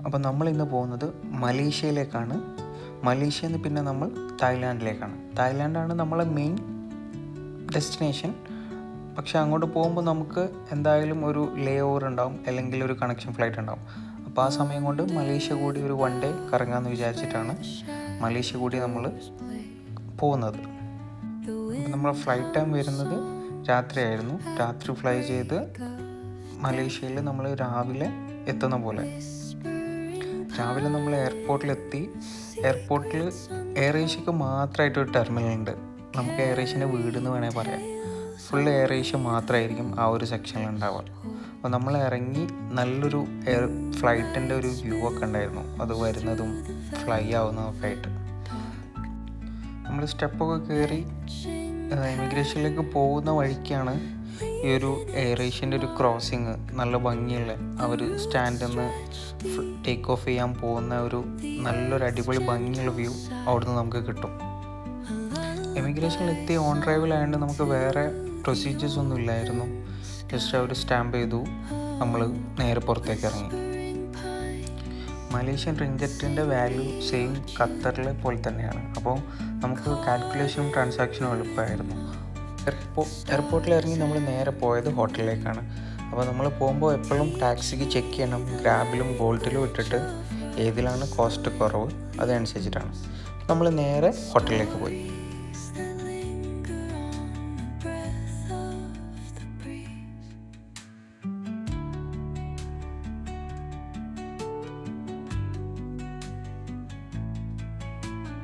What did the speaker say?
അപ്പോൾ നമ്മളിന്ന് പോകുന്നത് മലേഷ്യയിലേക്കാണ്. മലേഷ്യയിൽ നിന്ന് പിന്നെ നമ്മൾ തായ്ലാൻഡിലേക്കാണ്. തായ്ലാൻഡാണ് നമ്മളെ മെയിൻ ഡെസ്റ്റിനേഷൻ. പക്ഷേ അങ്ങോട്ട് പോകുമ്പോൾ നമുക്ക് എന്തായാലും ഒരു ലേ ഓവർ ഉണ്ടാവും, അല്ലെങ്കിൽ ഒരു കണക്ഷൻ ഫ്ലൈറ്റ് ഉണ്ടാവും. അപ്പോൾ ആ സമയം കൊണ്ട് മലേഷ്യ കൂടി ഒരു 1 ഡേ കറങ്ങാമെന്ന് വിചാരിച്ചിട്ടാണ് മലേഷ്യ കൂടി നമ്മൾ പോകുന്നത്. അപ്പോൾ നമ്മൾ ഫ്ലൈറ്റ് ടൈം വരുന്നത് രാത്രിയായിരുന്നു. രാത്രി ഫ്ലൈ ചെയ്ത് മലേഷ്യയിൽ നമ്മൾ രാവിലെ എത്തുന്ന പോലെ. രാവിലെ നമ്മൾ എയർപോർട്ടിലെത്തി. എയർപോർട്ടിൽ എയർ ഏഷ്യക്ക് മാത്രമായിട്ടൊരു ടെർമിനലുണ്ട്. നമുക്ക് എയർ ഏഷ്യൻ്റെ വീടെന്ന് വേണേൽ പറയാം. ഫുൾ എയർ ഏഷ്യ മാത്രമായിരിക്കും ആ ഒരു സെക്ഷനിൽ ഉണ്ടാവുക. അപ്പോൾ നമ്മൾ ഇറങ്ങി നല്ലൊരു ഫ്ലൈറ്റിൻ്റെ ഒരു വ്യൂ ഒക്കെ ഉണ്ടായിരുന്നു, അത് വരുന്നതും ഫ്ലൈ ആവുന്നതൊക്കെ ആയിട്ട്. നമ്മൾ സ്റ്റെപ്പൊക്കെ കയറി ഇമിഗ്രേഷനിലേക്ക് പോകുന്ന വഴിക്കാണ് ഈ ഒരു എയർ ഏഷ്യൻ്റെ ഒരു ക്രോസിങ്, നല്ല ഭംഗിയുള്ള ആ ഒരു സ്റ്റാൻഡിൽ നിന്ന് ടേക്ക് ഓഫ് ചെയ്യാൻ പോകുന്ന ഒരു നല്ലൊരു അടിപൊളി ഭംഗിയുള്ള വ്യൂ അവിടുന്ന് നമുക്ക് കിട്ടും. ഇമിഗ്രേഷനിലെത്തി ഓൺ ഡ്രൈവിലായതുകൊണ്ട് നമുക്ക് വേറെ പ്രൊസീജിയേഴ്സ് ഒന്നും ഇല്ലായിരുന്നു. ജസ്റ്റ് അവർ സ്റ്റാമ്പ് ചെയ്തു, നമ്മൾ നേരെ പുറത്തേക്ക് ഇറങ്ങി. മലേഷ്യൻ റിംഗറ്റിൻ്റെ വാല്യൂ സെയിം ഖത്തറിലെ പോലെ തന്നെയാണ്. അപ്പോൾ നമുക്ക് കാൽക്കുലേഷനും ട്രാൻസാക്ഷനും എളുപ്പമായിരുന്നു. എയർപോർട്ടിൽ ഇറങ്ങി നമ്മൾ നേരെ പോയത് ഹോട്ടലിലേക്കാണ്. അപ്പോൾ നമ്മൾ പോകുമ്പോൾ എപ്പോഴും ടാക്സിക്ക് ചെക്ക് ചെയ്യണം. ഗ്രാബിലും ബോൾട്ടിലും ഇട്ടിട്ട് ഏതിലാണ് കോസ്റ്റ് കുറവ് അതനുസരിച്ചിട്ടാണ്. നമ്മൾ നേരെ ഹോട്ടലിലേക്ക് പോയി.